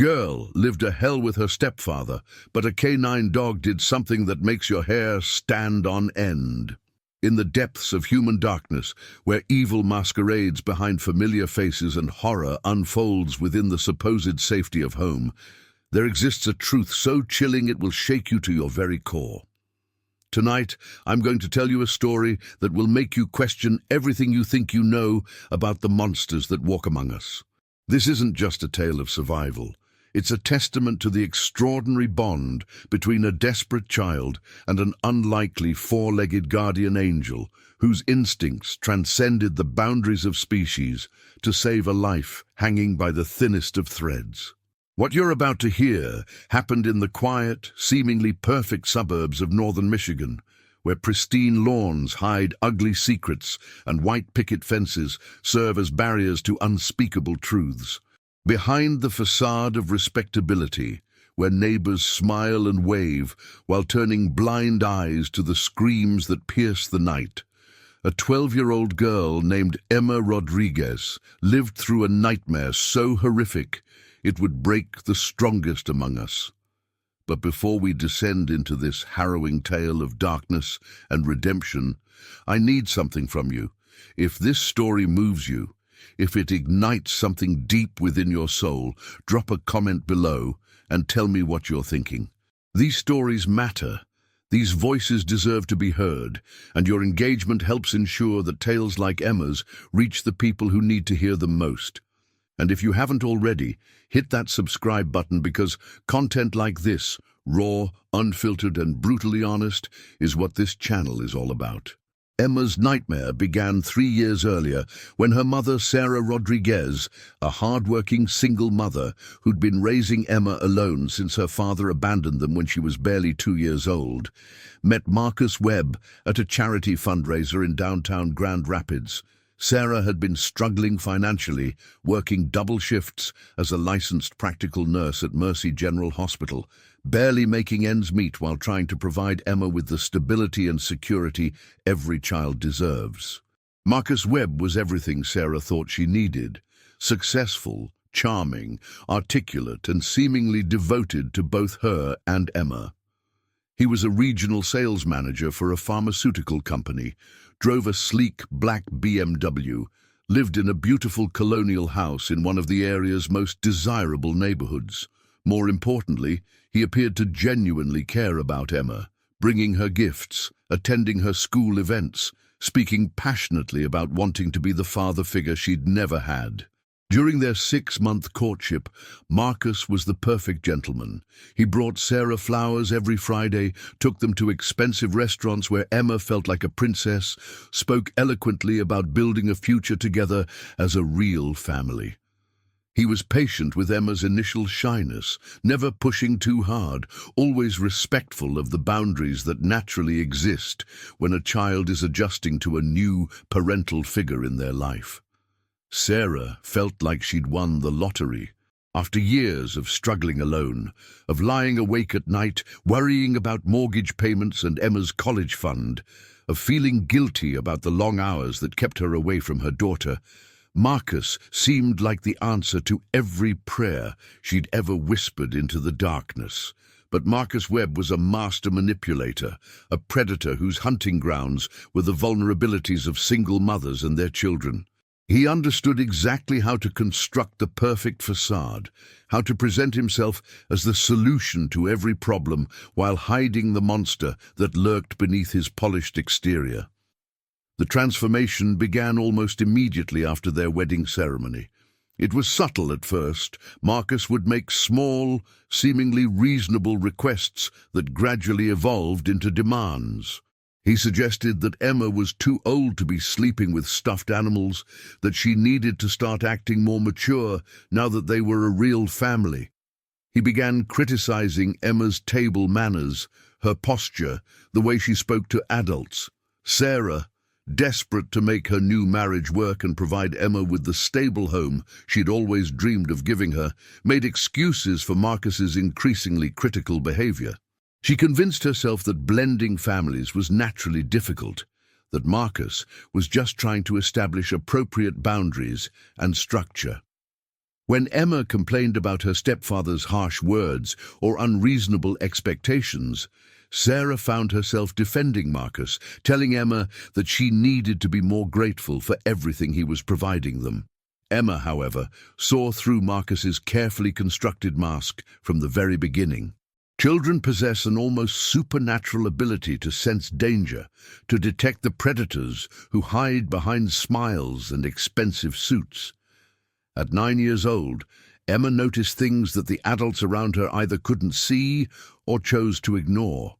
Girl lived a hell with her stepfather, but a canine dog did something that makes your hair stand on end. In the depths of human darkness, where evil masquerades behind familiar faces and horror unfolds within the supposed safety of home, there exists a truth so chilling it will shake you to your very core. Tonight, I'm going to tell you a story that will make you question everything you think you know about the monsters that walk among us. This isn't just a tale of survival. It's a testament to the extraordinary bond between a desperate child and an unlikely four-legged guardian angel whose instincts transcended the boundaries of species to save a life hanging by the thinnest of threads. What you're about to hear happened in the quiet, seemingly perfect suburbs of northern Michigan, where pristine lawns hide ugly secrets and white picket fences serve as barriers to unspeakable truths. Behind the facade of respectability, where neighbors smile and wave while turning blind eyes to the screams that pierce the night, a 12-year-old girl named Emma Rodriguez lived through a nightmare so horrific it would break the strongest among us. But before we descend into this harrowing tale of darkness and redemption, I need something from you. If this story moves you, if it ignites something deep within your soul, drop a comment below and tell me what you're thinking. These stories matter. These voices deserve to be heard, and your engagement helps ensure that tales like Emma's reach the people who need to hear them most. And if you haven't already, hit that subscribe button, because content like this, raw, unfiltered, and brutally honest, is what this channel is all about. Emma's nightmare began 3 years earlier when her mother, Sarah Rodriguez, a hard-working single mother who'd been raising Emma alone since her father abandoned them when she was barely 2 years old, met Marcus Webb at a charity fundraiser in downtown Grand Rapids. Sarah had been struggling financially, working double shifts as a licensed practical nurse at Mercy General Hospital, barely making ends meet while trying to provide Emma with the stability and security every child deserves. Marcus Webb was everything Sarah thought she needed: successful, charming, articulate, and seemingly devoted to both her and Emma. He was a regional sales manager for a pharmaceutical company, drove a sleek black BMW, lived in a beautiful colonial house in one of the area's most desirable neighborhoods. More importantly, he appeared to genuinely care about Emma, bringing her gifts, attending her school events, speaking passionately about wanting to be the father figure she'd never had. During their 6-month courtship, Marcus was the perfect gentleman. He brought Sarah flowers every Friday, took them to expensive restaurants where Emma felt like a princess, spoke eloquently about building a future together as a real family. He was patient with Emma's initial shyness, never pushing too hard, always respectful of the boundaries that naturally exist when a child is adjusting to a new parental figure in their life. Sarah felt like she'd won the lottery. After years of struggling alone, of lying awake at night, worrying about mortgage payments and Emma's college fund, of feeling guilty about the long hours that kept her away from her daughter, Marcus seemed like the answer to every prayer she'd ever whispered into the darkness. But Marcus Webb was a master manipulator, a predator whose hunting grounds were the vulnerabilities of single mothers and their children. He understood exactly how to construct the perfect facade, how to present himself as the solution to every problem while hiding the monster that lurked beneath his polished exterior. The transformation began almost immediately after their wedding ceremony. It was subtle at first. Marcus would make small, seemingly reasonable requests that gradually evolved into demands. He suggested that Emma was too old to be sleeping with stuffed animals, that she needed to start acting more mature now that they were a real family. He began criticizing Emma's table manners, her posture, the way she spoke to adults. Sarah, desperate to make her new marriage work and provide Emma with the stable home she'd always dreamed of giving her, made excuses for Marcus's increasingly critical behavior. She convinced herself that blending families was naturally difficult, that Marcus was just trying to establish appropriate boundaries and structure. When Emma complained about her stepfather's harsh words or unreasonable expectations, Sarah found herself defending Marcus, telling Emma that she needed to be more grateful for everything he was providing them. Emma, however, saw through Marcus's carefully constructed mask from the very beginning. Children possess an almost supernatural ability to sense danger, to detect the predators who hide behind smiles and expensive suits. At 9 years old, Emma noticed things that the adults around her either couldn't see or chose to ignore.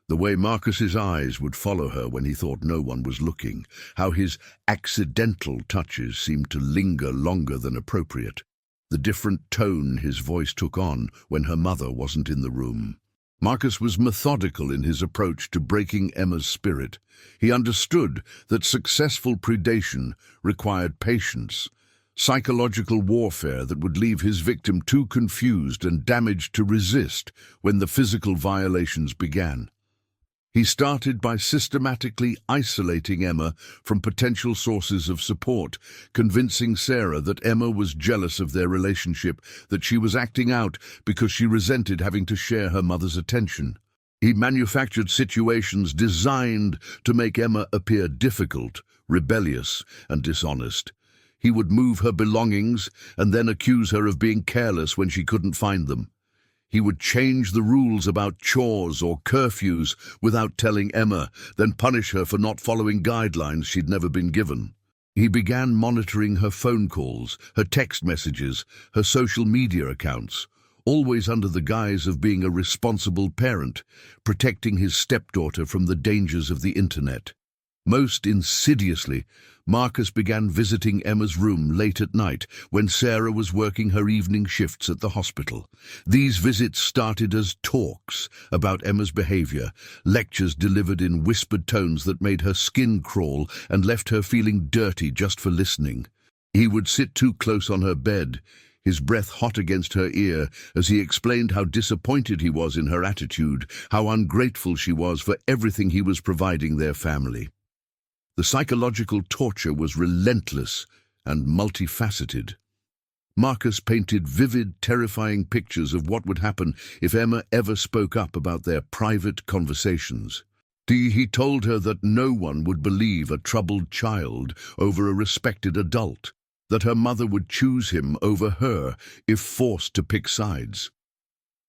The way Marcus's eyes would follow her when he thought no one was looking, how his accidental touches seemed to linger longer than appropriate, the different tone his voice took on when her mother wasn't in the room. Marcus was methodical in his approach to breaking Emma's spirit. He understood that successful predation required patience, psychological warfare that would leave his victim too confused and damaged to resist when the physical violations began. He started by systematically isolating Emma from potential sources of support, convincing Sarah that Emma was jealous of their relationship, that she was acting out because she resented having to share her mother's attention. He manufactured situations designed to make Emma appear difficult, rebellious, and dishonest. He would move her belongings and then accuse her of being careless when she couldn't find them. He would change the rules about chores or curfews without telling Emma, then punish her for not following guidelines she'd never been given. He began monitoring her phone calls, her text messages, her social media accounts, always under the guise of being a responsible parent, protecting his stepdaughter from the dangers of the internet. Most insidiously, Marcus began visiting Emma's room late at night when Sarah was working her evening shifts at the hospital. These visits started as talks about Emma's behavior, lectures delivered in whispered tones that made her skin crawl and left her feeling dirty just for listening. He would sit too close on her bed, his breath hot against her ear, as he explained how disappointed he was in her attitude, how ungrateful she was for everything he was providing their family. The psychological torture was relentless and multifaceted. Marcus painted vivid, terrifying pictures of what would happen if Emma ever spoke up about their private conversations. He told her that no one would believe a troubled child over a respected adult, that her mother would choose him over her if forced to pick sides.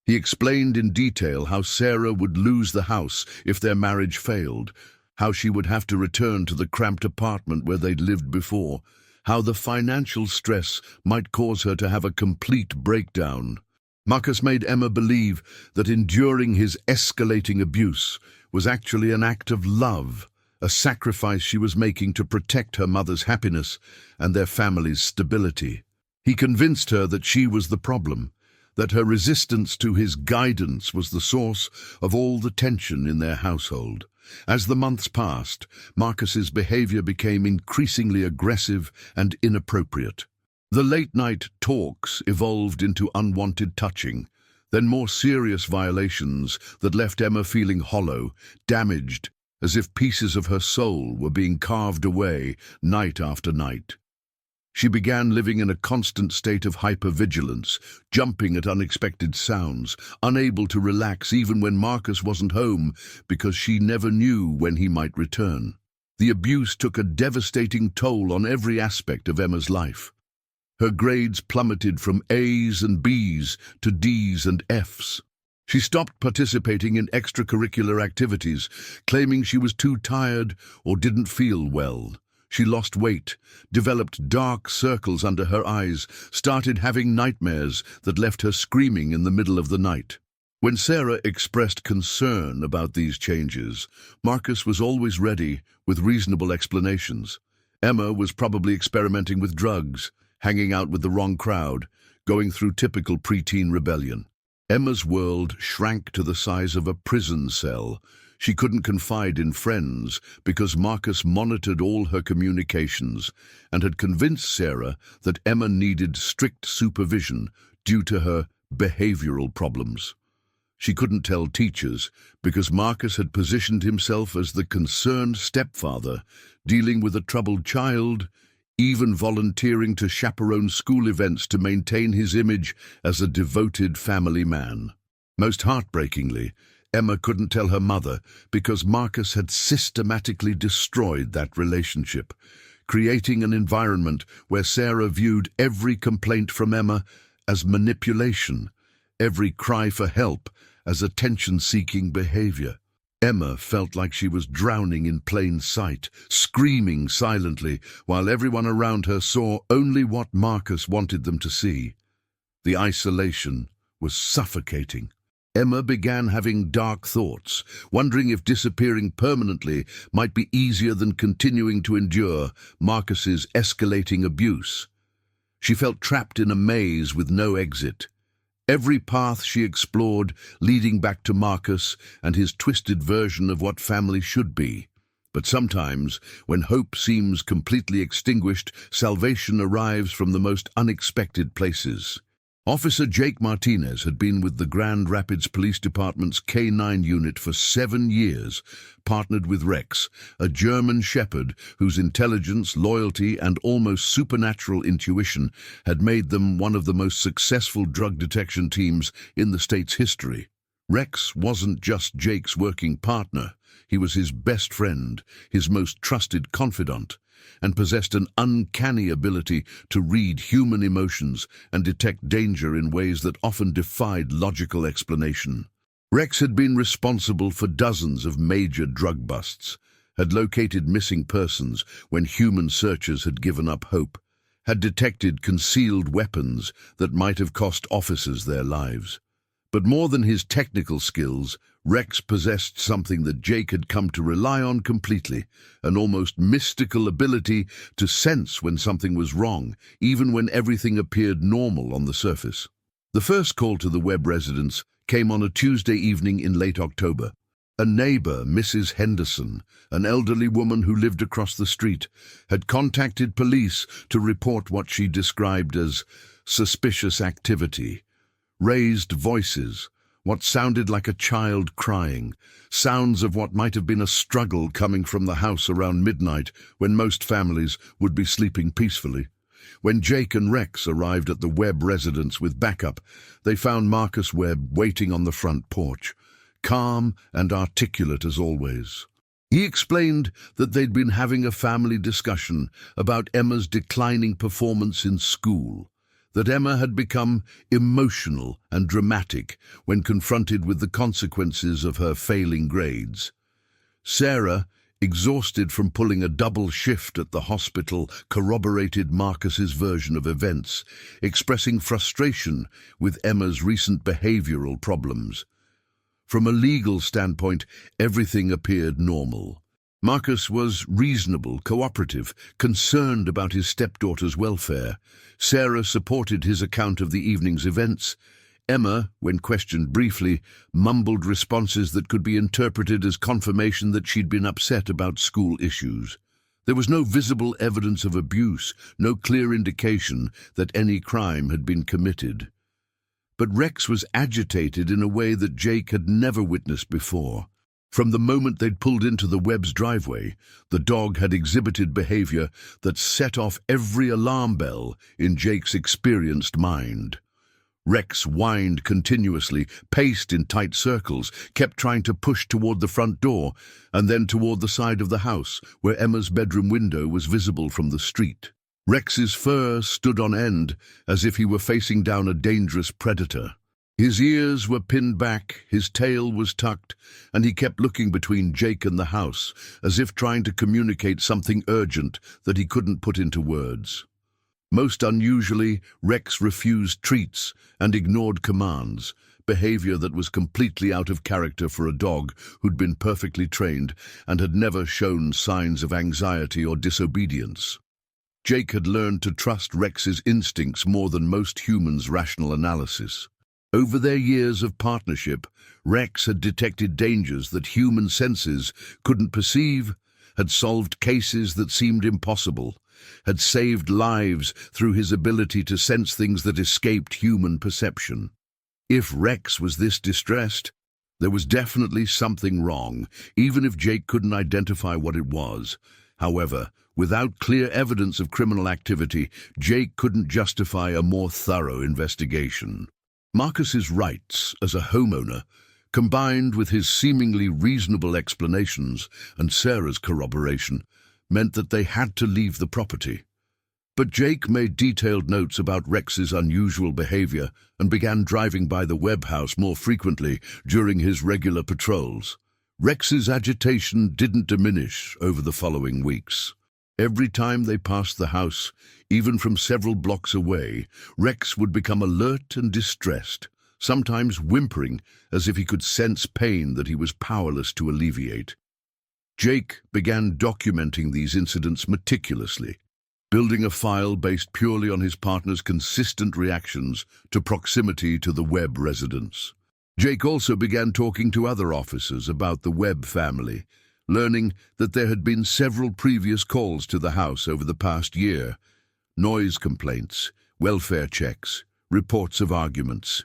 He explained in detail how Sarah would lose the house if their marriage failed, how she would have to return to the cramped apartment where they'd lived before, how the financial stress might cause her to have a complete breakdown. Marcus made Emma believe that enduring his escalating abuse was actually an act of love, a sacrifice she was making to protect her mother's happiness and their family's stability. He convinced her that she was the problem, that her resistance to his guidance was the source of all the tension in their household. As the months passed, Marcus's behavior became increasingly aggressive and inappropriate. The late-night talks evolved into unwanted touching, then more serious violations that left Emma feeling hollow, damaged, as if pieces of her soul were being carved away night after night. She began living in a constant state of hypervigilance, jumping at unexpected sounds, unable to relax even when Marcus wasn't home because she never knew when he might return. The abuse took a devastating toll on every aspect of Emma's life. Her grades plummeted from A's and B's to D's and F's. She stopped participating in extracurricular activities, claiming she was too tired or didn't feel well. She lost weight, developed dark circles under her eyes, started having nightmares that left her screaming in the middle of the night. When Sarah expressed concern about these changes, Marcus was always ready with reasonable explanations. Emma was probably experimenting with drugs, hanging out with the wrong crowd, going through typical preteen rebellion. Emma's world shrank to the size of a prison cell. She couldn't confide in friends because Marcus monitored all her communications and had convinced Sarah that Emma needed strict supervision due to her behavioral problems. She couldn't tell teachers because Marcus had positioned himself as the concerned stepfather, dealing with a troubled child even volunteering to chaperone school events to maintain his image as a devoted family man. Most heartbreakingly, Emma couldn't tell her mother because Marcus had systematically destroyed that relationship, creating an environment where Sarah viewed every complaint from Emma as manipulation, every cry for help as attention-seeking behavior. Emma felt like she was drowning in plain sight, screaming silently, while everyone around her saw only what Marcus wanted them to see. The isolation was suffocating. Emma began having dark thoughts, wondering if disappearing permanently might be easier than continuing to endure Marcus's escalating abuse. She felt trapped in a maze with no exit. Every path she explored leading back to Marcus and his twisted version of what family should be. But sometimes, when hope seems completely extinguished, salvation arrives from the most unexpected places. Officer Jake Martinez had been with the Grand Rapids Police Department's K9 unit for 7 years, partnered with Rex, a German shepherd whose intelligence, loyalty, and almost supernatural intuition had made them one of the most successful drug detection teams in the state's history. Rex wasn't just Jake's working partner, he was his best friend, his most trusted confidant, and possessed an uncanny ability to read human emotions and detect danger in ways that often defied logical explanation. Rex had been responsible for dozens of major drug busts, had located missing persons when human searchers had given up hope, had detected concealed weapons that might have cost officers their lives. But more than his technical skills, Rex possessed something that Jake had come to rely on completely, an almost mystical ability to sense when something was wrong, even when everything appeared normal on the surface. The first call to the Webb residence came on a Tuesday evening in late October. A neighbor, Mrs. Henderson, an elderly woman who lived across the street, had contacted police to report what she described as suspicious activity. Raised voices, what sounded like a child crying, sounds of what might have been a struggle coming from the house around midnight when most families would be sleeping peacefully. When Jake and Rex arrived at the Webb residence with backup, they found Marcus Webb waiting on the front porch, calm and articulate as always. He explained that they'd been having a family discussion about Emma's declining performance in school, that Emma had become emotional and dramatic when confronted with the consequences of her failing grades. Sarah, exhausted from pulling a double shift at the hospital, corroborated Marcus's version of events, expressing frustration with Emma's recent behavioral problems. From a legal standpoint, everything appeared normal. Marcus was reasonable, cooperative, concerned about his stepdaughter's welfare. Sarah supported his account of the evening's events. Emma, when questioned briefly, mumbled responses that could be interpreted as confirmation that she'd been upset about school issues. There was no visible evidence of abuse, no clear indication that any crime had been committed. But Rex was agitated in a way that Jake had never witnessed before. From the moment they'd pulled into the Webb's driveway, the dog had exhibited behavior that set off every alarm bell in Jake's experienced mind. Rex whined continuously, paced in tight circles, kept trying to push toward the front door, and then toward the side of the house, where Emma's bedroom window was visible from the street. Rex's fur stood on end, as if he were facing down a dangerous predator. His ears were pinned back, his tail was tucked, and he kept looking between Jake and the house, as if trying to communicate something urgent that he couldn't put into words. Most unusually, Rex refused treats and ignored commands, behavior that was completely out of character for a dog who'd been perfectly trained and had never shown signs of anxiety or disobedience. Jake had learned to trust Rex's instincts more than most humans' rational analysis. Over their years of partnership, Rex had detected dangers that human senses couldn't perceive, had solved cases that seemed impossible, had saved lives through his ability to sense things that escaped human perception. If Rex was this distressed, there was definitely something wrong, even if Jake couldn't identify what it was. However, without clear evidence of criminal activity, Jake couldn't justify a more thorough investigation. Marcus's rights as a homeowner, combined with his seemingly reasonable explanations and Sarah's corroboration, meant that they had to leave the property. But Jake made detailed notes about Rex's unusual behavior and began driving by the Webb house more frequently during his regular patrols. Rex's agitation didn't diminish over the following weeks. Every time they passed the house, even from several blocks away, Rex would become alert and distressed, sometimes whimpering as if he could sense pain that he was powerless to alleviate. Jake began documenting these incidents meticulously, building a file based purely on his partner's consistent reactions to proximity to the Webb residence. Jake also began talking to other officers about the Webb family, learning that there had been several previous calls to the house over the past year, noise complaints, welfare checks, reports of arguments.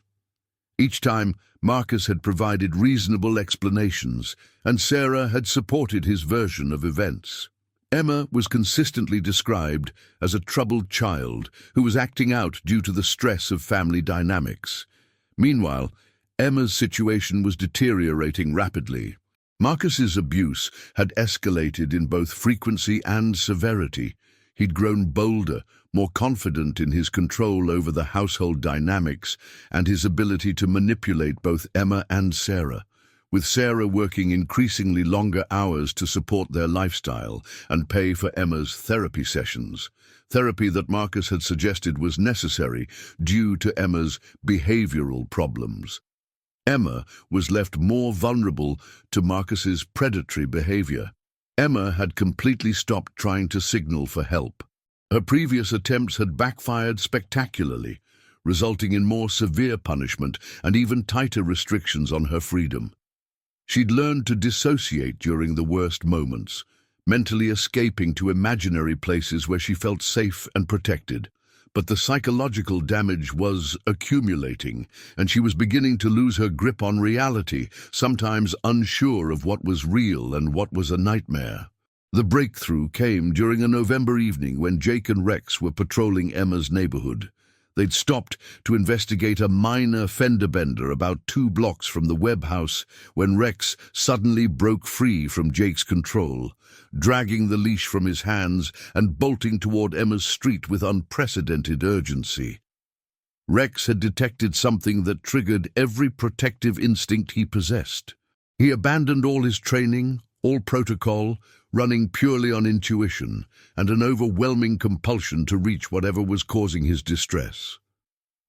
Each time, Marcus had provided reasonable explanations, and Sarah had supported his version of events. Emma was consistently described as a troubled child who was acting out due to the stress of family dynamics. Meanwhile, Emma's situation was deteriorating rapidly. Marcus's abuse had escalated in both frequency and severity. He'd grown bolder, more confident in his control over the household dynamics and his ability to manipulate both Emma and Sarah, with Sarah working increasingly longer hours to support their lifestyle and pay for Emma's therapy sessions, therapy that Marcus had suggested was necessary due to Emma's behavioral problems. Emma was left more vulnerable to Marcus's predatory behavior. Emma had completely stopped trying to signal for help. Her previous attempts had backfired spectacularly, resulting in more severe punishment and even tighter restrictions on her freedom. She'd learned to dissociate during the worst moments, mentally escaping to imaginary places where she felt safe and protected. But the psychological damage was accumulating, and she was beginning to lose her grip on reality, sometimes unsure of what was real and what was a nightmare. The breakthrough came during a November evening when Jake and Rex were patrolling Emma's neighborhood. They'd stopped to investigate a minor fender bender about 2 blocks from the Webb house when Rex suddenly broke free from Jake's control, dragging the leash from his hands and bolting toward Emma's street with unprecedented urgency. Rex had detected something that triggered every protective instinct he possessed. He abandoned all his training, all protocol, running purely on intuition and an overwhelming compulsion to reach whatever was causing his distress.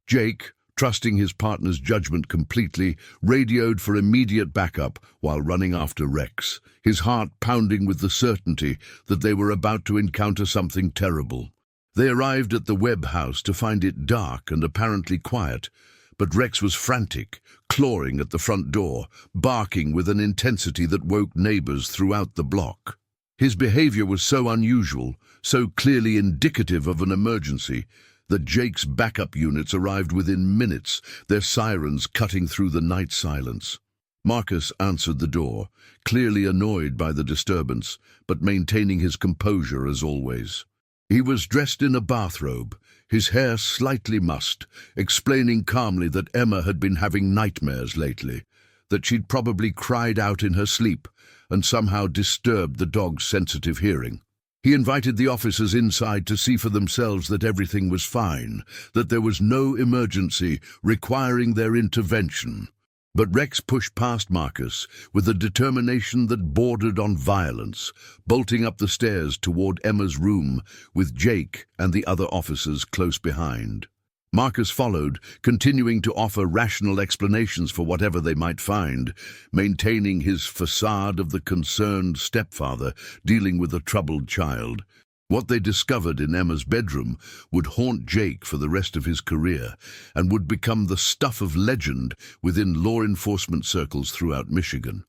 Jake, trusting his partner's judgment completely, radioed for immediate backup while running after Rex, his heart pounding with the certainty that they were about to encounter something terrible. They arrived at the Webb house to find it dark and apparently quiet, but Rex was frantic, clawing at the front door, barking with an intensity that woke neighbors throughout the block. His behavior was so unusual, so clearly indicative of an emergency, that Jake's backup units arrived within minutes, their sirens cutting through the night silence. Marcus answered the door, clearly annoyed by the disturbance, but maintaining his composure as always. He was dressed in a bathrobe, his hair slightly mussed, explaining calmly that Emma had been having nightmares lately, that she'd probably cried out in her sleep and somehow disturbed the dog's sensitive hearing. He invited the officers inside to see for themselves that everything was fine, that there was no emergency requiring their intervention. But Rex pushed past Marcus with a determination that bordered on violence, bolting up the stairs toward Emma's room with Jake and the other officers close behind. Marcus followed, continuing to offer rational explanations for whatever they might find, maintaining his facade of the concerned stepfather dealing with a troubled child. What they discovered in Emma's bedroom would haunt Jake for the rest of his career and would become the stuff of legend within law enforcement circles throughout Michigan.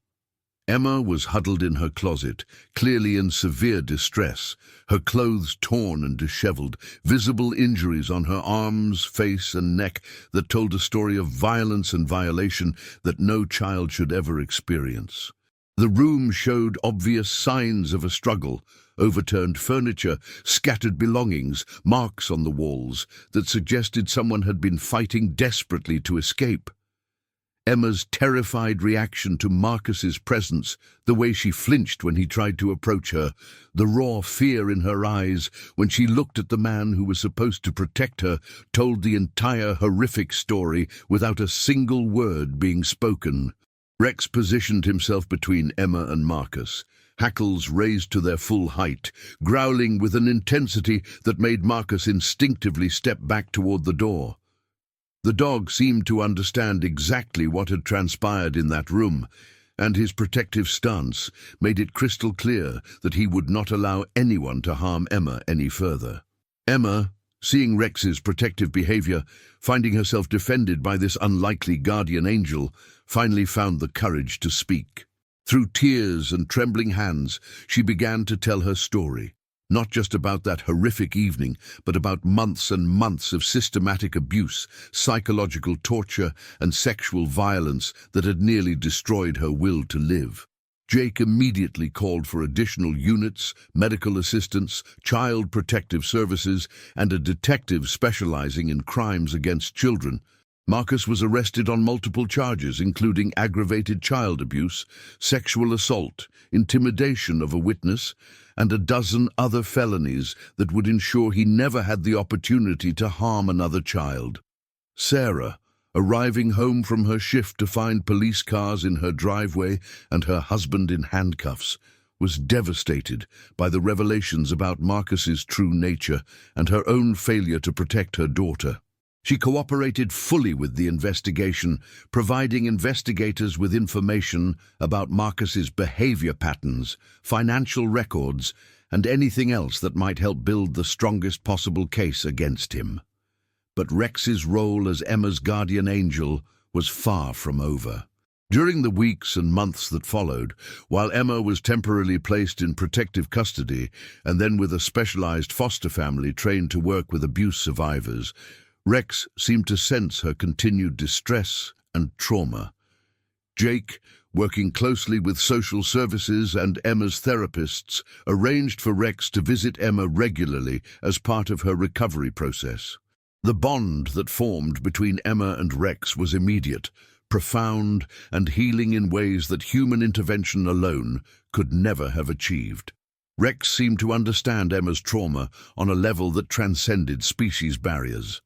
Emma was huddled in her closet, clearly in severe distress, her clothes torn and disheveled, visible injuries on her arms, face, and neck that told a story of violence and violation that no child should ever experience. The room showed obvious signs of a struggle: overturned furniture, scattered belongings, marks on the walls that suggested someone had been fighting desperately to escape. Emma's terrified reaction to Marcus's presence, the way she flinched when he tried to approach her, the raw fear in her eyes when she looked at the man who was supposed to protect her, told the entire horrific story without a single word being spoken. Rex positioned himself between Emma and Marcus, hackles raised to their full height, growling with an intensity that made Marcus instinctively step back toward the door. The dog seemed to understand exactly what had transpired in that room, and his protective stance made it crystal clear that he would not allow anyone to harm Emma any further. Emma, seeing Rex's protective behavior, finding herself defended by this unlikely guardian angel, finally found the courage to speak. Through tears and trembling hands, she began to tell her story. Not just about that horrific evening, but about months and months of systematic abuse, psychological torture, and sexual violence that had nearly destroyed her will to live. Jake immediately called for additional units, medical assistance, child protective services, and a detective specializing in crimes against children. Marcus was arrested on multiple charges, including aggravated child abuse, sexual assault, intimidation of a witness, and a dozen other felonies that would ensure he never had the opportunity to harm another child. Sarah, arriving home from her shift to find police cars in her driveway and her husband in handcuffs, was devastated by the revelations about Marcus's true nature and her own failure to protect her daughter. She cooperated fully with the investigation, providing investigators with information about Marcus's behavior patterns, financial records, and anything else that might help build the strongest possible case against him. But Rex's role as Emma's guardian angel was far from over. During the weeks and months that followed, while Emma was temporarily placed in protective custody and then with a specialized foster family trained to work with abuse survivors, Rex seemed to sense her continued distress and trauma. Jake, working closely with social services and Emma's therapists, arranged for Rex to visit Emma regularly as part of her recovery process. The bond that formed between Emma and Rex was immediate, profound, and healing in ways that human intervention alone could never have achieved. Rex seemed to understand Emma's trauma on a level that transcended species barriers.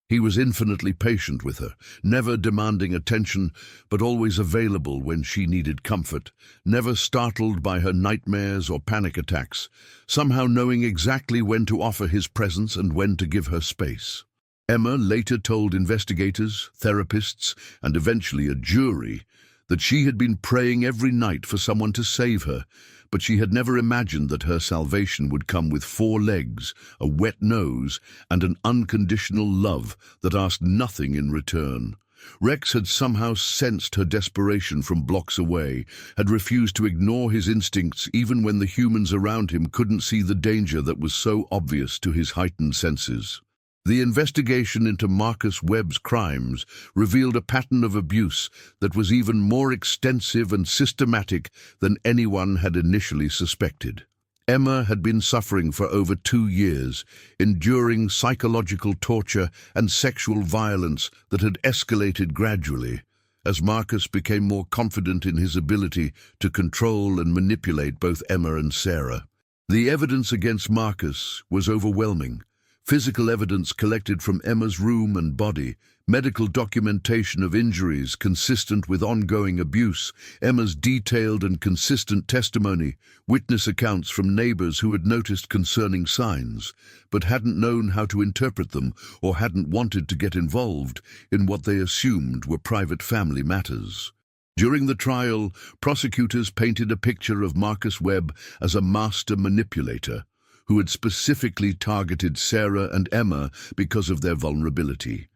He was infinitely patient with her, never demanding attention, but always available when she needed comfort, never startled by her nightmares or panic attacks, somehow knowing exactly when to offer his presence and when to give her space. Emma later told investigators, therapists, and eventually a jury that she had been praying every night for someone to save her, but she had never imagined that her salvation would come with 4 legs, a wet nose, and an unconditional love that asked nothing in return. Rex had somehow sensed her desperation from blocks away, had refused to ignore his instincts even when the humans around him couldn't see the danger that was so obvious to his heightened senses. The investigation into Marcus Webb's crimes revealed a pattern of abuse that was even more extensive and systematic than anyone had initially suspected. Emma had been suffering for over 2 years, enduring psychological torture and sexual violence that had escalated gradually, as Marcus became more confident in his ability to control and manipulate both Emma and Sarah. The evidence against Marcus was overwhelming. Physical evidence collected from Emma's room and body, medical documentation of injuries consistent with ongoing abuse, Emma's detailed and consistent testimony, witness accounts from neighbors who had noticed concerning signs, but hadn't known how to interpret them or hadn't wanted to get involved in what they assumed were private family matters. During the trial, prosecutors painted a picture of Marcus Webb as a master manipulator, who had specifically targeted Sarah and Emma because of their vulnerability.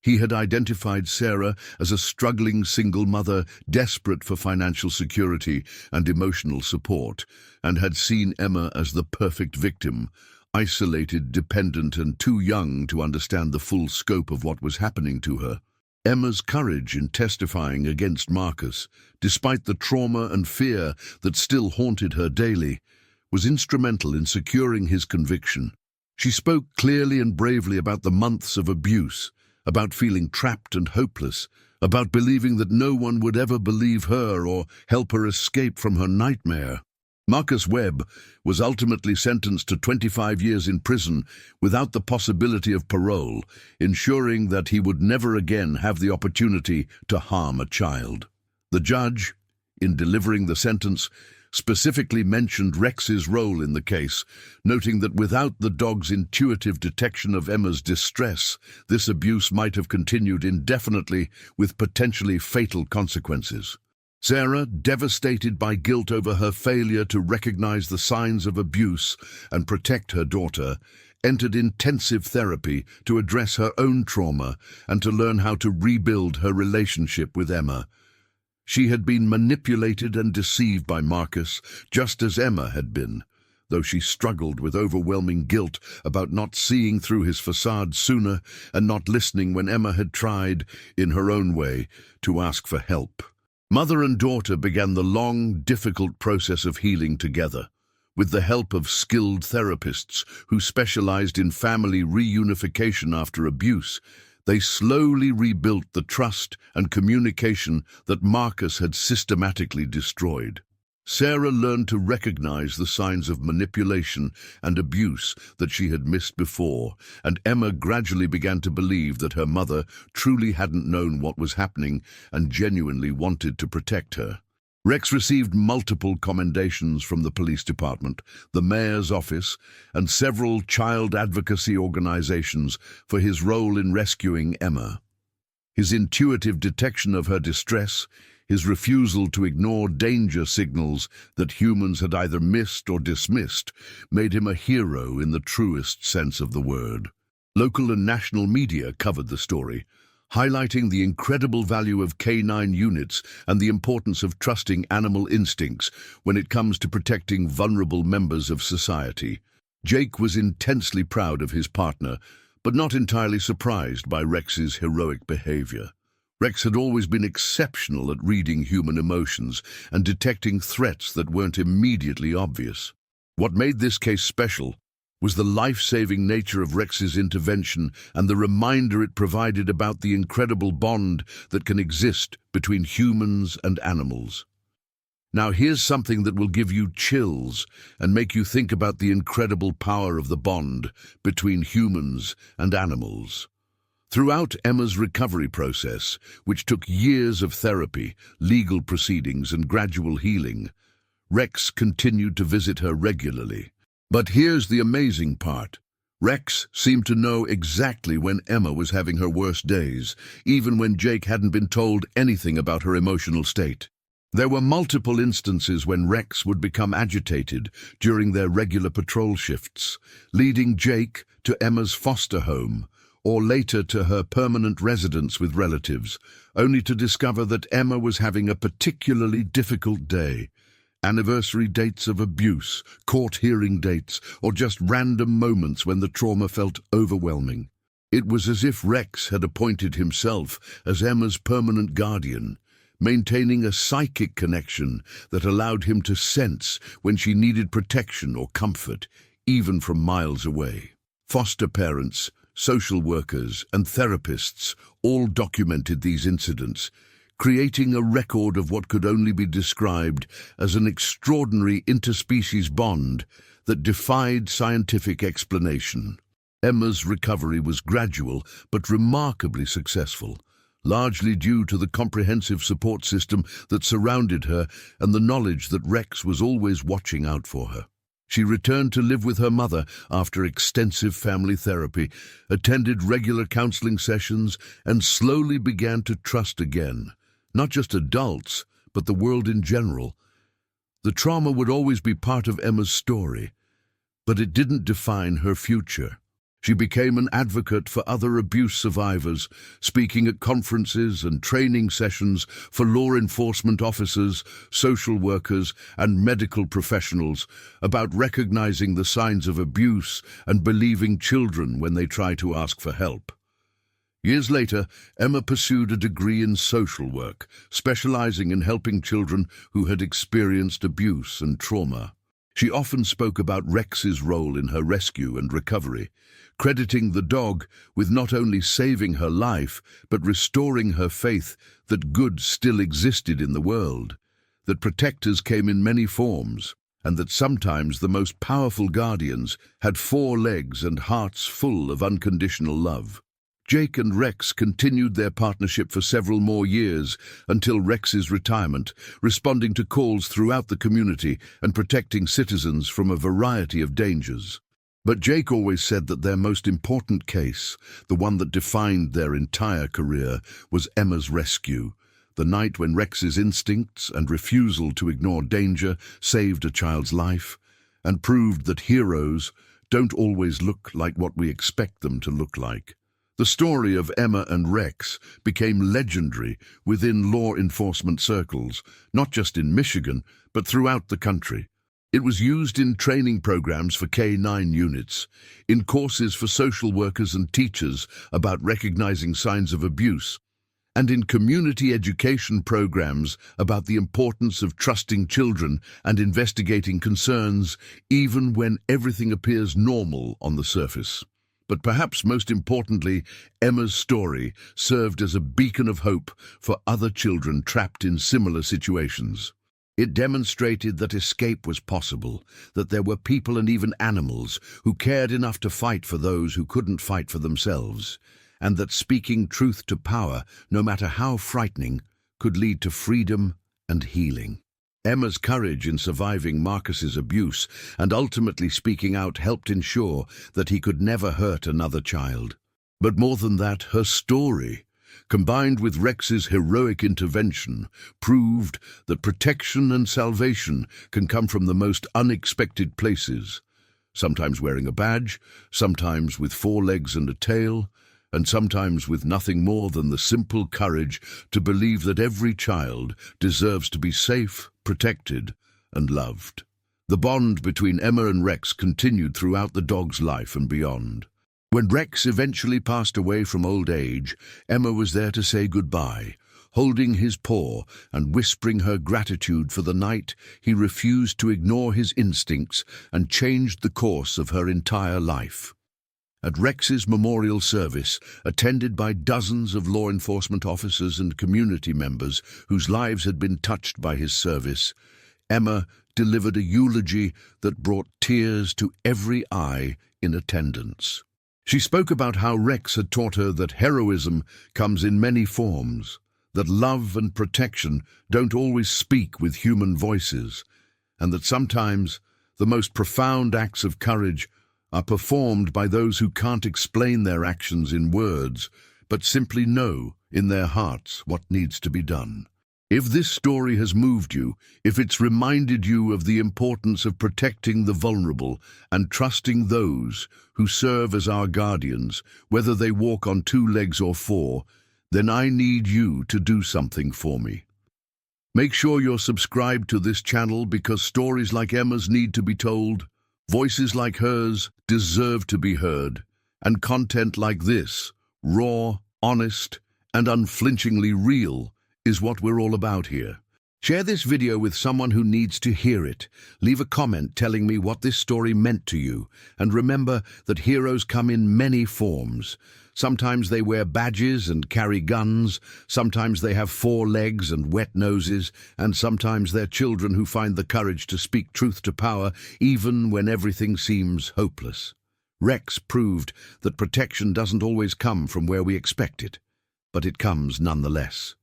He had identified Sarah as a struggling single mother desperate for financial security and emotional support, and had seen Emma as the perfect victim, isolated, dependent, and too young to understand the full scope of what was happening to her. Emma's courage in testifying against Marcus, despite the trauma and fear that still haunted her daily, was instrumental in securing his conviction. She spoke clearly and bravely about the months of abuse, about feeling trapped and hopeless, about believing that no one would ever believe her or help her escape from her nightmare. Marcus Webb was ultimately sentenced to 25 years in prison without the possibility of parole, ensuring that he would never again have the opportunity to harm a child. The judge, in delivering the sentence, specifically mentioned Rex's role in the case, noting that without the dog's intuitive detection of Emma's distress, this abuse might have continued indefinitely with potentially fatal consequences. Sarah, devastated by guilt over her failure to recognize the signs of abuse and protect her daughter, entered intensive therapy to address her own trauma and to learn how to rebuild her relationship with Emma. She had been manipulated and deceived by Marcus, just as Emma had been, though she struggled with overwhelming guilt about not seeing through his facade sooner and not listening when Emma had tried, in her own way, to ask for help. Mother and daughter began the long, difficult process of healing together, with the help of skilled therapists who specialized in family reunification after abuse. They slowly rebuilt the trust and communication that Marcus had systematically destroyed. Sarah learned to recognize the signs of manipulation and abuse that she had missed before, and Emma gradually began to believe that her mother truly hadn't known what was happening and genuinely wanted to protect her. Rex received multiple commendations from the police department, the mayor's office, and several child advocacy organizations for his role in rescuing Emma. His intuitive detection of her distress, his refusal to ignore danger signals that humans had either missed or dismissed, made him a hero in the truest sense of the word. Local and national media covered the story, highlighting the incredible value of canine units and the importance of trusting animal instincts when it comes to protecting vulnerable members of society. Jake was intensely proud of his partner, but not entirely surprised by Rex's heroic behavior. Rex had always been exceptional at reading human emotions and detecting threats that weren't immediately obvious. What made this case special was the life-saving nature of Rex's intervention and the reminder it provided about the incredible bond that can exist between humans and animals. Now here's something that will give you chills and make you think about the incredible power of the bond between humans and animals. Throughout Emma's recovery process, which took years of therapy, legal proceedings, and gradual healing, Rex continued to visit her regularly. But here's the amazing part. Rex seemed to know exactly when Emma was having her worst days, even when Jake hadn't been told anything about her emotional state. There were multiple instances when Rex would become agitated during their regular patrol shifts, leading Jake to Emma's foster home, or later to her permanent residence with relatives, only to discover that Emma was having a particularly difficult day. Anniversary dates of abuse, court hearing dates, or just random moments when the trauma felt overwhelming. It was as if Rex had appointed himself as Emma's permanent guardian, maintaining a psychic connection that allowed him to sense when she needed protection or comfort, even from miles away. Foster parents, social workers, and therapists all documented these incidents, creating a record of what could only be described as an extraordinary interspecies bond that defied scientific explanation. Emma's recovery was gradual but remarkably successful, largely due to the comprehensive support system that surrounded her and the knowledge that Rex was always watching out for her. She returned to live with her mother after extensive family therapy, attended regular counseling sessions, and slowly began to trust again, not just adults, but the world in general. The trauma would always be part of Emma's story, but it didn't define her future. She became an advocate for other abuse survivors, speaking at conferences and training sessions for law enforcement officers, social workers, and medical professionals about recognizing the signs of abuse and believing children when they try to ask for help. Years later, Emma pursued a degree in social work, specializing in helping children who had experienced abuse and trauma. She often spoke about Rex's role in her rescue and recovery, crediting the dog with not only saving her life, but restoring her faith that good still existed in the world, that protectors came in many forms, and that sometimes the most powerful guardians had 4 legs and hearts full of unconditional love. Jake and Rex continued their partnership for several more years until Rex's retirement, responding to calls throughout the community and protecting citizens from a variety of dangers. But Jake always said that their most important case, the one that defined their entire career, was Emma's rescue, the night when Rex's instincts and refusal to ignore danger saved a child's life and proved that heroes don't always look like what we expect them to look like. The story of Emma and Rex became legendary within law enforcement circles, not just in Michigan, but throughout the country. It was used in training programs for K-9 units, in courses for social workers and teachers about recognizing signs of abuse, and in community education programs about the importance of trusting children and investigating concerns even when everything appears normal on the surface. But perhaps most importantly, Emma's story served as a beacon of hope for other children trapped in similar situations. It demonstrated that escape was possible, that there were people and even animals who cared enough to fight for those who couldn't fight for themselves, and that speaking truth to power, no matter how frightening, could lead to freedom and healing. Emma's courage in surviving Marcus's abuse and ultimately speaking out helped ensure that he could never hurt another child. But more than that, her story, combined with Rex's heroic intervention, proved that protection and salvation can come from the most unexpected places, sometimes wearing a badge, sometimes with 4 legs and a tail, and sometimes with nothing more than the simple courage to believe that every child deserves to be safe, protected, and loved. The bond between Emma and Rex continued throughout the dog's life and beyond. When Rex eventually passed away from old age, Emma was there to say goodbye, holding his paw and whispering her gratitude for the night he refused to ignore his instincts and changed the course of her entire life. At Rex's memorial service, attended by dozens of law enforcement officers and community members whose lives had been touched by his service, Emma delivered a eulogy that brought tears to every eye in attendance. She spoke about how Rex had taught her that heroism comes in many forms, that love and protection don't always speak with human voices, and that sometimes the most profound acts of courage are performed by those who can't explain their actions in words, but simply know in their hearts what needs to be done. If this story has moved you, if it's reminded you of the importance of protecting the vulnerable and trusting those who serve as our guardians, whether they walk on 2 legs or 4, then I need you to do something for me. Make sure you're subscribed to this channel because stories like Emma's need to be told. Voices like hers deserve to be heard, and content like this, raw, honest, and unflinchingly real, is what we're all about here. Share this video with someone who needs to hear it. Leave a comment telling me what this story meant to you, and remember that heroes come in many forms. Sometimes they wear badges and carry guns, sometimes they have 4 legs and wet noses, and sometimes they're children who find the courage to speak truth to power even when everything seems hopeless. Rex proved that protection doesn't always come from where we expect it, but it comes nonetheless,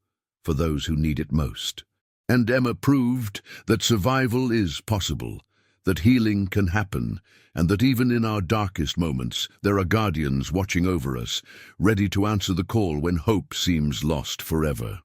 for those who need it most. And Emma proved that survival is possible, that healing can happen, and that even in our darkest moments, there are guardians watching over us, ready to answer the call when hope seems lost forever.